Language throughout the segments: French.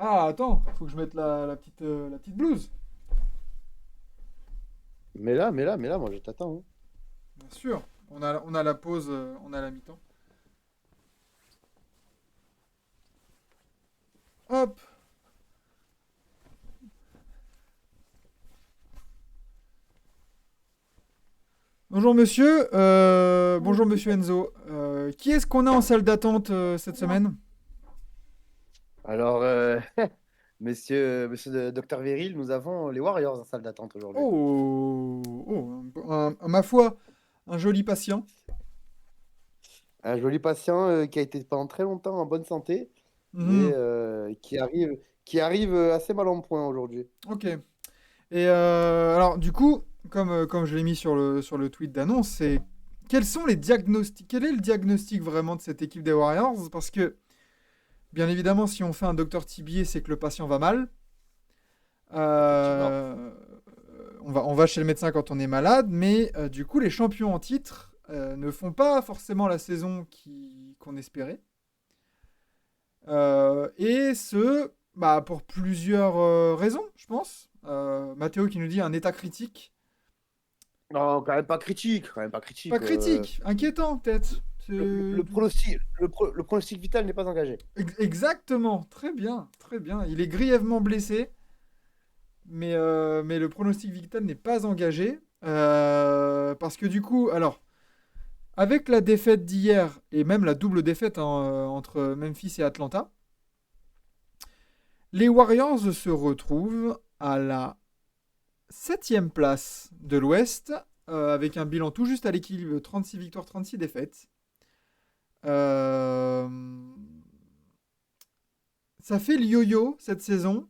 Ah, attends, faut que je mette la petite blouse. Mais là, moi je t'attends, hein. Bien sûr. On a la pause, on a la mi-temps. Hop. Bonjour monsieur Enzo. Qui est-ce qu'on a en salle d'attente cette semaine? Alors, monsieur Docteur Viril, nous avons les Warriors en salle d'attente aujourd'hui. Ma foi, un joli patient. Un joli patient qui a été pendant très longtemps en bonne santé, mais Mhm. qui arrive assez mal en point aujourd'hui. Ok. Alors, du coup, comme je l'ai mis sur le tweet d'annonce, c'est quels sont les diagnostics? Quel est le diagnostic vraiment de cette équipe des Warriors? Parce que, bien évidemment, si on fait un docteur Tibier, c'est que le patient va mal. Effectivement. Euh, on va chez le médecin quand on est malade, mais du coup, les champions en titre ne font pas forcément la saison qu'on espérait. Et ce, bah, pour plusieurs raisons, je pense. Mathéo qui nous dit un état critique. Non, quand même pas critique, quand même pas Pas critique. critique, inquiétant peut-être. Le pronostic vital n'est pas engagé. Exactement, très bien, très bien. Il est grièvement blessé, mais le pronostic vital n'est pas engagé. Parce que du coup, alors, avec la défaite d'hier, et même la double défaite hein, entre Memphis et Atlanta, les Warriors se retrouvent à la septième place de l'Ouest, avec un bilan tout juste à l'équilibre, 36 victoires, 36 défaites. Euh, Ça fait le yo-yo cette saison.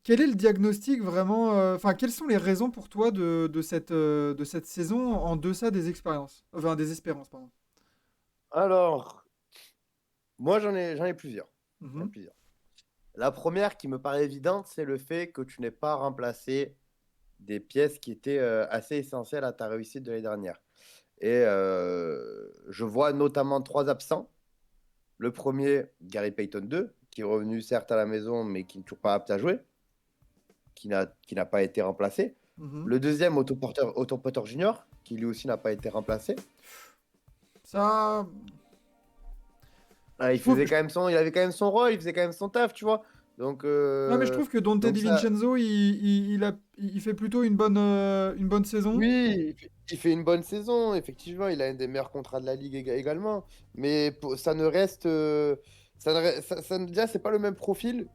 Quel est le diagnostic vraiment Enfin, quelles sont les raisons pour toi de cette saison en deçà des expériences Enfin, des espérances, pardon. Alors, moi j'en ai plusieurs. J'en ai Mhm. plusieurs. La première qui me paraît évidente, c'est le fait que tu n'aies pas remplacé des pièces qui étaient assez essentielles à ta réussite de l'année dernière. Et je vois notamment trois absents. Le premier, Gary Payton 2, qui est revenu certes à la maison, mais qui n'est toujours pas apte à jouer, qui n'a pas été remplacé. Mhm. Le deuxième, Otto Porter Jr., qui lui aussi n'a pas été remplacé. Ça, Ah, je trouve, je- il avait quand même son rôle, il faisait quand même son taf, tu vois. Donc, non, mais je trouve que Dante donc ça, DiVincenzo, il fait plutôt une bonne saison. oui, il fait une bonne saison, effectivement, il a un des meilleurs contrats de la ligue également. Mais ça ne reste, déjà, c'est pas le même profil.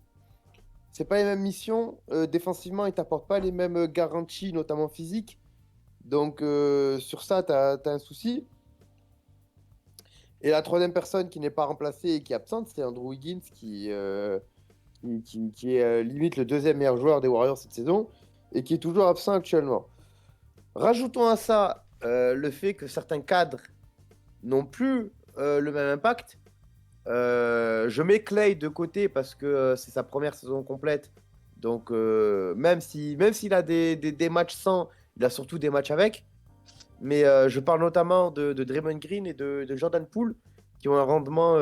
C'est pas les mêmes missions. Défensivement, ils t'apportent pas les mêmes garanties, notamment physiques. Donc, sur ça, tu as un souci. Et la troisième personne qui n'est pas remplacée et qui est absente, c'est Andrew Wiggins, qui est limite le deuxième meilleur joueur des Warriors cette saison et qui est toujours absent actuellement. Rajoutons à ça le fait que certains cadres n'ont plus le même impact. Je mets Clay de côté parce que c'est sa première saison complète. Donc, même s'il a des matchs sans, il a surtout des matchs avec. Mais je parle notamment de Draymond Green et de Jordan Poole qui ont un rendement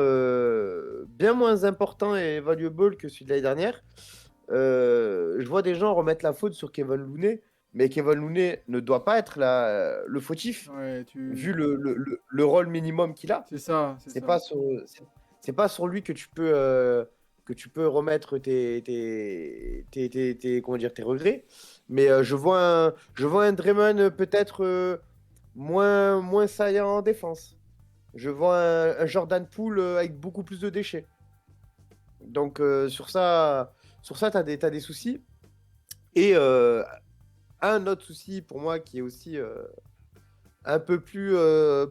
bien moins important et valuable que celui de l'année dernière. Je vois des gens remettre la faute sur Kevin Looney, mais Kevin Looney ne doit pas être le fautif Ouais, vu le rôle minimum qu'il a. c'est ça, c'est C'est ça. pas sur, c'est pas sur lui que tu peux remettre comment dire, tes regrets. Mais je vois un Draymond peut-être moins saillant en défense. Je vois un Jordan Poole avec beaucoup plus de déchets. Donc sur ça t'as des soucis. Et un autre souci pour moi qui est aussi un peu plus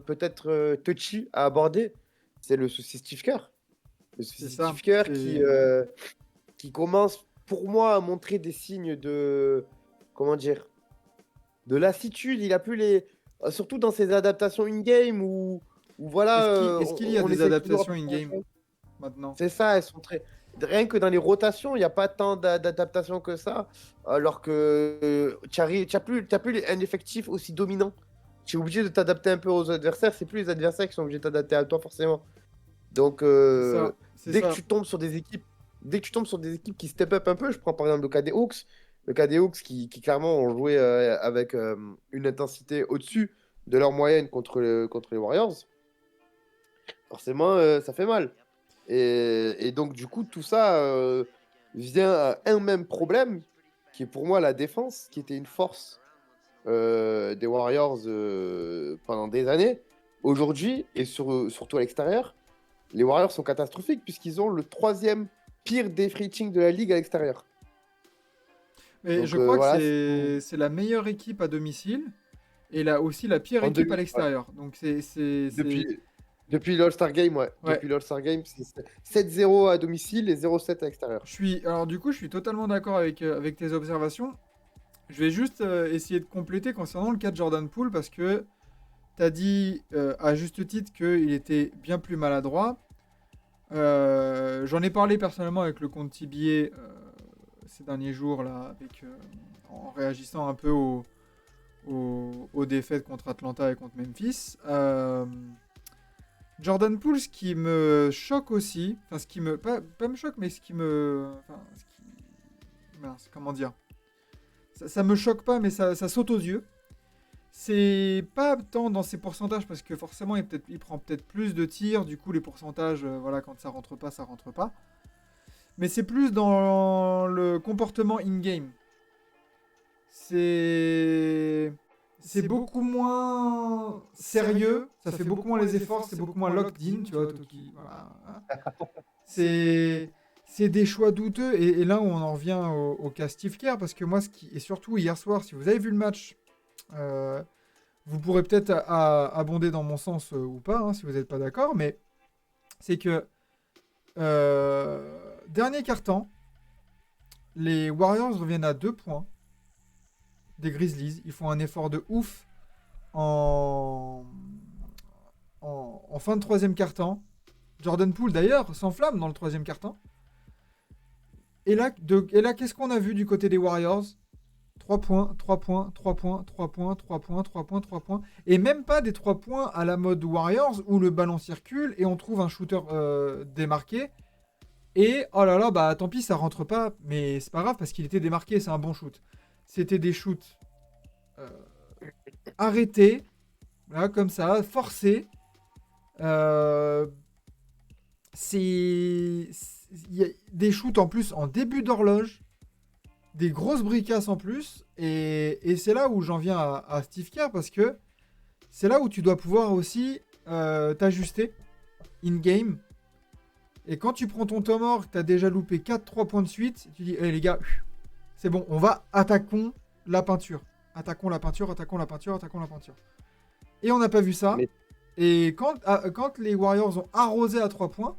peut-être touchy à aborder, c'est le souci Steve Kerr. Le C'est souci ça. Steve Kerr C'est qui commence pour moi à montrer des signes de, comment dire, de lassitude. Il a plus les, surtout dans ses adaptations in-game où voilà, est-ce qu'il y a on des essaye toujours. adaptations in-game maintenant? C'est ça, elles sont très. Rien que dans les rotations, il n'y a pas tant d'adaptations que ça. Alors que tu n'as plus un effectif aussi dominant. Tu es obligé de t'adapter un peu aux adversaires. C'est plus les adversaires qui sont obligés de t'adapter à toi, forcément. Donc, C'est ça, c'est dès que ça. tu tombes sur des équipes, dès que tu tombes sur des équipes qui step up un peu, je prends par exemple le cas des Hawks. Le cas des Hawks qui clairement ont joué avec une intensité au-dessus de leur moyenne contre les Warriors. Forcément, ça fait mal. Et donc, du coup, tout ça vient à un même problème, qui est pour moi la défense, qui était une force des Warriors pendant des années. Aujourd'hui, et surtout à l'extérieur, les Warriors sont catastrophiques puisqu'ils ont le troisième pire def rating de la ligue à l'extérieur. Et Donc je crois que voilà, c'est la meilleure équipe à domicile et là aussi la pire en équipe à demi, ouais. l'extérieur. Donc Depuis, depuis l'All-Star Game, ouais. ouais. Depuis l'All-Star Game, c'est 7-0 à domicile et 0-7 à l'extérieur. Alors du coup, je suis totalement d'accord avec tes observations. Je vais juste essayer de compléter concernant le cas de Jordan Poole parce que tu as dit à juste titre qu'il était bien plus maladroit. J'en ai parlé personnellement avec le compte TBA ces derniers jours là, en réagissant un peu aux défaites contre Atlanta et contre Memphis. Jordan Poole, ce qui me choque aussi, enfin ce qui me pas me choque, mais ce qui me, enfin, mince, comment dire, ça me choque pas, mais ça saute aux yeux. C'est pas tant dans ses pourcentages parce que forcément il prend peut-être plus de tirs, du coup les pourcentages, voilà, quand ça rentre pas, ça rentre pas. Mais c'est plus dans le comportement in-game. C'est c'est beaucoup moins sérieux, ça fait beaucoup moins les efforts, c'est beaucoup moins locked in, tu vois, voilà. C'est des choix douteux et là où on en revient au cas Steve Kerr parce que moi et surtout hier soir, si vous avez vu le match, euh, vous pourrez peut-être abonder dans mon sens ou pas, hein, si vous n'êtes pas d'accord, mais c'est que dernier quart-temps, les Warriors reviennent à 2 points des Grizzlies. Ils font un effort de ouf en, en fin de troisième quart-temps. Jordan Poole d'ailleurs s'enflamme dans le troisième quart-temps. Et là, qu'est-ce qu'on a vu du côté des Warriors? 3 points, 3 points, 3 points, 3 points, 3 points, 3 points, 3 points. Et même pas des 3 points à la mode Warriors où le ballon circule et on trouve un shooter démarqué. Et oh là là, bah tant pis, ça rentre pas. Mais c'est pas grave parce qu'il était démarqué, c'est un bon shoot. C'était des shoots euh, arrêtés, là, comme ça, forcés. Euh, il y a des shoots en plus en début d'horloge, des grosses bricasses en plus, et c'est là où j'en viens à Steve Kerr parce que c'est là où tu dois pouvoir aussi t'ajuster in-game. Et quand tu prends ton temps mort, que tu as déjà loupé 4-3 points de suite, tu dis, hey, les gars, c'est bon, on va attaquons la peinture. Attaquons la peinture, attaquons la peinture, attaquons la peinture. Et on n'a pas vu ça. Mais Et quand les Warriors ont arrosé à 3 points,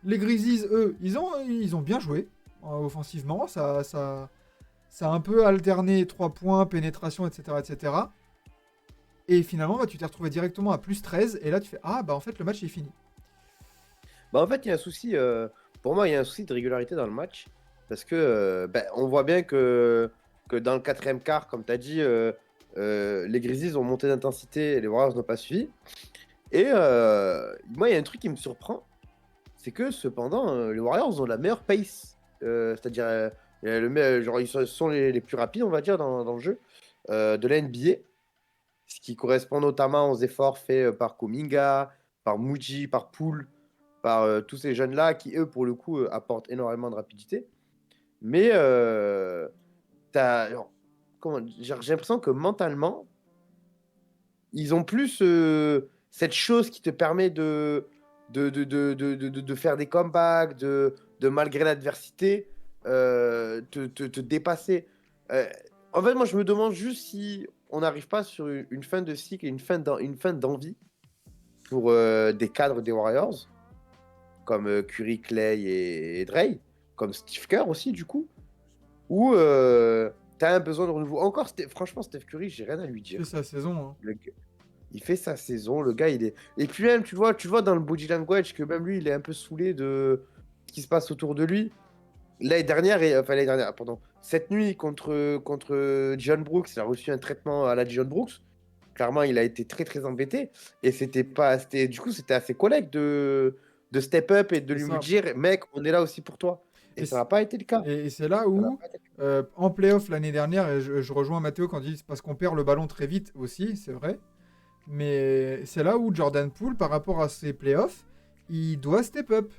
les Grizzlies, eux, ils ont bien joué offensivement. Ça a un peu alterné 3 points, pénétration, etc. etc. Et finalement, bah, tu t'es retrouvé directement à plus 13. Et là, tu fais, ah, bah en fait, le match est fini. bah, en fait, il y a un souci, pour moi, il y a un souci de régularité dans le match. Parce que on voit bien que dans le quatrième quart, comme tu as dit, les Grizzlies ont monté d'intensité et les Warriors n'ont pas suivi. Et moi, il y a un truc qui me surprend, c'est que cependant, les Warriors ont la meilleure pace. C'est-à-dire, genre, sont les plus rapides, on va dire, dans le jeu de la NBA. Ce qui correspond notamment aux efforts faits par Kuminga, par Muji, par Poole, par tous ces jeunes-là qui, eux, pour le coup, apportent énormément de rapidité. Mais alors, j'ai l'impression que mentalement, ils ont plus cette chose qui te permet de faire des comebacks, malgré l'adversité, te dépasser. Euh, En fait, moi, je me demande juste si on n'arrive pas sur une fin de cycle et une fin d'envie pour des cadres des Warriors, comme Curry, Clay et Dre, comme Steve Kerr aussi, du coup, où tu as un besoin de renouveau. Encore, franchement, Steph Curry, j'ai rien à lui C'est dire. sa saison. Hein. Il fait sa saison, le gars, il est. Et puis même, tu vois dans le body language que même lui, il est un peu saoulé de ce qui se passe autour de lui. L'année dernière, pardon, cette nuit contre John Brooks, il a reçu un traitement à la John Brooks. Clairement, il a été très très embêté. Et du coup, c'était à ses collègues de step up et de C'est lui ça. dire, mec, on est là aussi pour toi. Et ça n'a pas été le cas. Et c'est là Ça n'a où, pas été le cas. en playoff l'année dernière, et je rejoins Mathéo quand il dit c'est parce qu'on perd le ballon très vite aussi, c'est vrai. Mais c'est là où Jordan Poole, par rapport à ses playoffs, il doit step up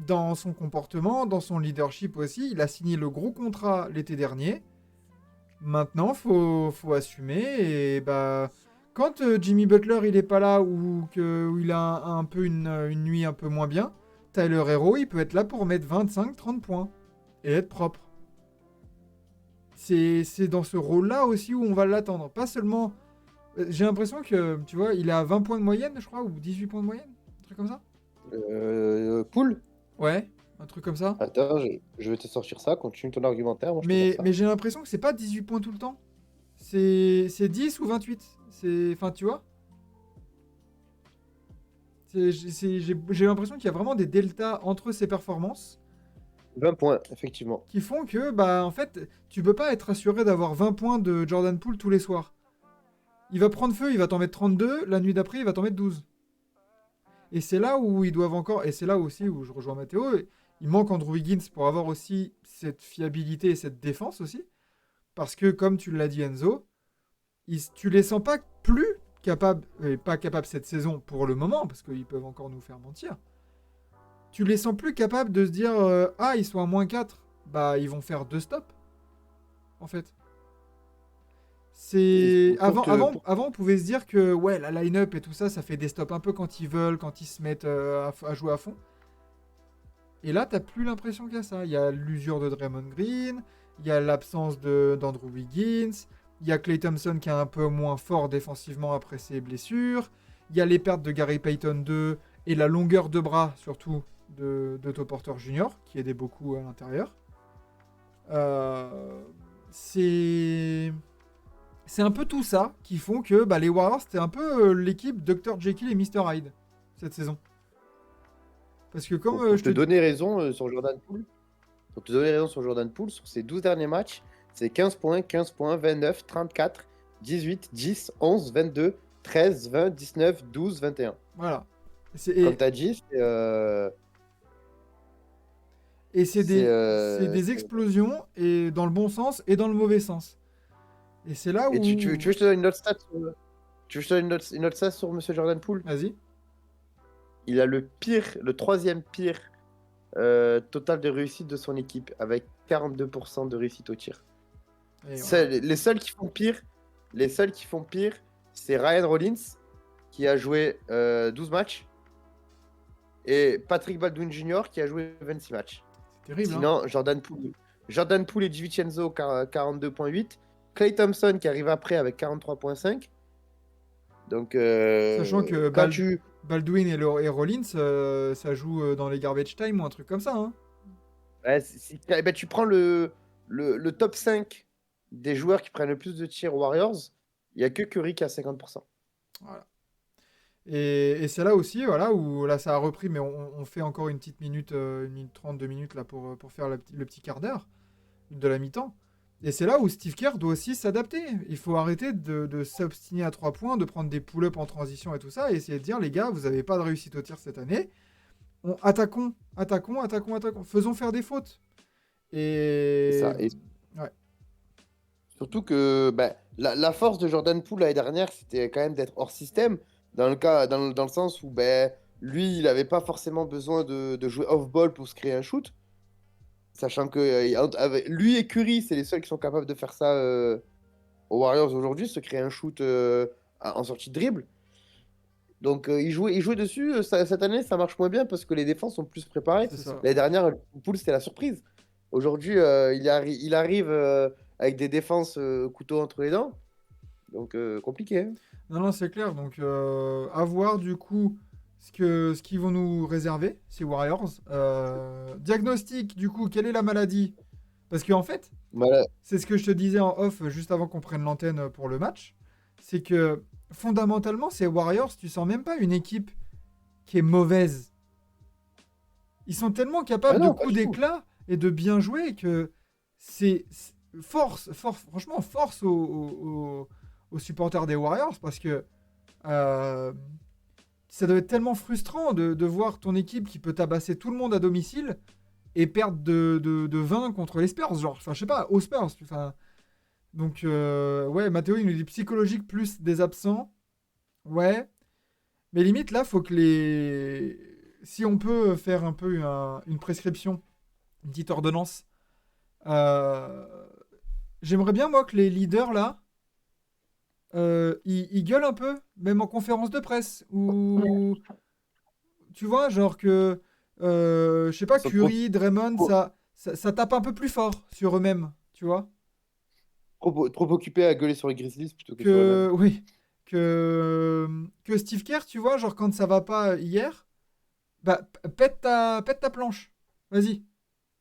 dans son comportement, dans son leadership aussi. Il a signé le gros contrat l'été dernier. Maintenant, faut assumer. Et bah, quand Jimmy Butler il est pas là ou il a un peu une nuit un peu moins bien, Tyler Hero il peut être là pour mettre 25-30 points et être propre. C'est dans ce rôle-là aussi où on va l'attendre. Pas seulement. J'ai l'impression que, tu vois, il est à 20 points de moyenne, je crois, ou 18 points de moyenne. Un truc comme ça. Poole. Ouais, un truc comme ça. Attends, je vais te sortir ça. Continue ton argumentaire. Moi, je te sors ça. Mais j'ai l'impression que c'est pas 18 points tout le temps. C'est 10 ou 28. Enfin, tu vois. J'ai l'impression qu'il y a vraiment des deltas entre ses performances 20 points, effectivement. qui font que, bah, en fait, tu peux pas être assuré d'avoir 20 points de Jordan Poole tous les soirs. Il va prendre feu, il va t'en mettre 32, la nuit d'après, il va t'en mettre 12. Et c'est là où ils doivent encore, et c'est là aussi où je rejoins Mathéo, il manque Andrew Wiggins pour avoir aussi cette fiabilité et cette défense aussi. Parce que, comme tu l'as dit Enzo, tu les sens pas plus capables, et pas capables cette saison pour le moment, parce qu'ils peuvent encore nous faire mentir. Tu les sens plus capables de se dire, ah, ils sont à -4, bah, ils vont faire 2 stops, en fait. Et Avant, on pouvait se dire que ouais, la line-up et tout ça, ça fait des stops un peu quand ils veulent, quand ils se mettent à jouer à fond. Et là, t'as plus l'impression qu'il y a ça. Il y a l'usure de Draymond Green, il y a l'absence d'Andrew Wiggins, il y a Klay Thompson qui est un peu moins fort défensivement après ses blessures, il y a les pertes de Gary Payton 2 et la longueur de bras surtout d'Otto Porter Jr. qui aidait beaucoup à l'intérieur. C'est un peu tout ça qui font que bah, les Warriors, c'était un peu l'équipe Dr. Jekyll et Mr. Hyde cette saison. Parce que comme pour je te donner raison sur Jordan Poole, sur ses 12 derniers matchs, c'est 15 points, 29, 34, 18, 10, 11, 22, 13, 20, 19, 12, 21. Voilà. Comme tu as dit, Et c'est des explosions, et dans le bon sens et dans le mauvais sens. Et c'est là où... Et tu veux que je te donne une autre stat une autre stat sur Monsieur Jordan Poole? Vas-y. Il a le troisième pire total de réussite de son équipe, avec 42% de réussite au tir. Voilà. Les seuls qui font pire, c'est Ryan Rollins, qui a joué 12 matchs, et Patrick Baldwin Jr., qui a joué 26 matchs. C'est terrible. Sinon, hein. Jordan Poole et DiVincenzo, 42,8. Klay Thompson, qui arrive après avec 43,5. Donc, sachant que quand Baldwin et Rollins, ça joue dans les garbage time ou un truc comme ça. Hein. Ouais, ben, tu prends le top 5 des joueurs qui prennent le plus de tirs aux Warriors, il n'y a que Curry qui a 50%. Voilà. Et c'est là aussi, voilà, où là ça a repris, mais on fait encore une petite minute, une minute 30, 2 minutes là pour faire le petit quart d'heure de la mi-temps. Et c'est là où Steve Kerr doit aussi s'adapter. Il faut arrêter de s'obstiner à 3 points, de prendre des pull-ups en transition et tout ça, et essayer de dire, les gars, vous n'avez pas de réussite au tir cette année. Attaquons. Faisons faire des fautes. Et... C'est ça. Et ouais. surtout que la force de Jordan Poole l'année dernière, c'était quand même d'être hors système, dans le sens où lui, il n'avait pas forcément besoin de jouer off-ball pour se créer un shoot. Sachant que lui et Curry, c'est les seuls qui sont capables de faire ça aux Warriors aujourd'hui, se créer un shoot en sortie de dribble. Donc il jouait dessus. Cette année, ça marche moins bien parce que les défenses sont plus préparées. L'année dernière, Poole, c'était la surprise. Aujourd'hui, il arrive avec des défenses couteau entre les dents. Donc compliqué. Hein. Non, c'est clair. Donc à voir du coup ce qu'ils vont nous réserver, ces Warriors. Diagnostic, du coup, quelle est la maladie? Parce qu'en fait, c'est ce que je te disais en off juste avant qu'on prenne l'antenne pour le match. C'est que fondamentalement, ces Warriors, tu sens même pas une équipe qui est mauvaise. Ils sont tellement capables de coups d'éclat et de bien jouer que c'est franchement, force aux supporters des Warriors, parce que ça doit être tellement frustrant de voir ton équipe qui peut tabasser tout le monde à domicile et perdre de 20 contre les Spurs, genre, enfin, je sais pas, aux Spurs. Enfin, donc, ouais, Mathéo, il nous dit psychologique plus des absents. Ouais, mais limite, là, faut que les. Si on peut faire un peu une prescription, une petite ordonnance, euh, j'aimerais bien, moi, que les leaders, là, ils gueulent un peu, même en conférence de presse, ou tu vois, genre que, je sais pas, Ils sont trop, Curry, Draymond, trop, ça tape un peu plus fort sur eux-mêmes, tu vois. trop occupés à gueuler sur les Grizzlies plutôt que sur eux-mêmes. Que, oui, que Steve Kerr, tu vois, genre quand ça va pas hier, bah, pète ta planche. Vas-y,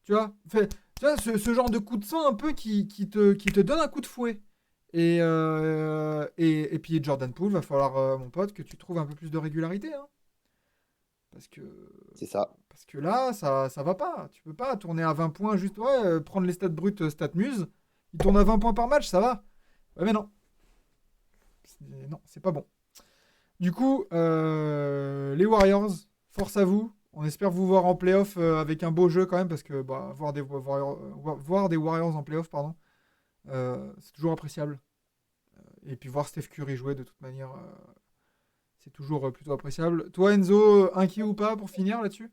tu vois. Tu vois, ce genre de coup de sang un peu qui te donne un coup de fouet. Et puis Jordan Poole, va falloir, mon pote, que tu trouves un peu plus de régularité, hein. Parce que, C'est ça. parce que là, ça va pas. Tu peux pas tourner à 20 points juste, ouais, prendre les stats brutes, stats muse. Il tourne à 20 points par match, ça va. Ouais, mais non. Non, c'est pas bon. Du coup, les Warriors, force à vous. On espère vous voir en playoff avec un beau jeu quand même, parce que bah, voir des Warriors en playoff, pardon, c'est toujours appréciable. Et puis voir Steph Curry jouer de toute manière, c'est toujours plutôt appréciable. Toi, Enzo, inquiet ou pas pour finir là-dessus?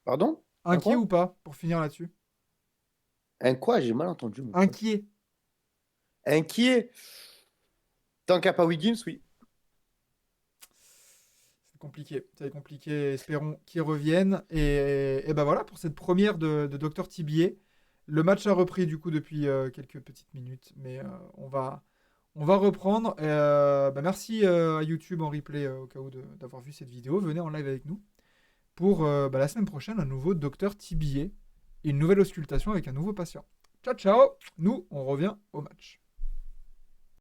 Pardon? Un Inquiet ou quoi? pas pour finir là-dessus? Un quoi? J'ai mal entendu, mon pote. Inquiet. Inquiet? Tant qu'il n'y a pas Wiggins, oui. C'est compliqué. C'est compliqué. Espérons qu'ils reviennent. Et ben voilà pour cette première de Dr. TBA. Le match a repris du coup depuis quelques petites minutes, mais on va reprendre. Bah, merci à YouTube en replay au cas où d'avoir vu cette vidéo. Venez en live avec nous pour bah, la semaine prochaine un nouveau Dr. TBA et une nouvelle auscultation avec un nouveau patient. Ciao ciao. Nous on revient au match.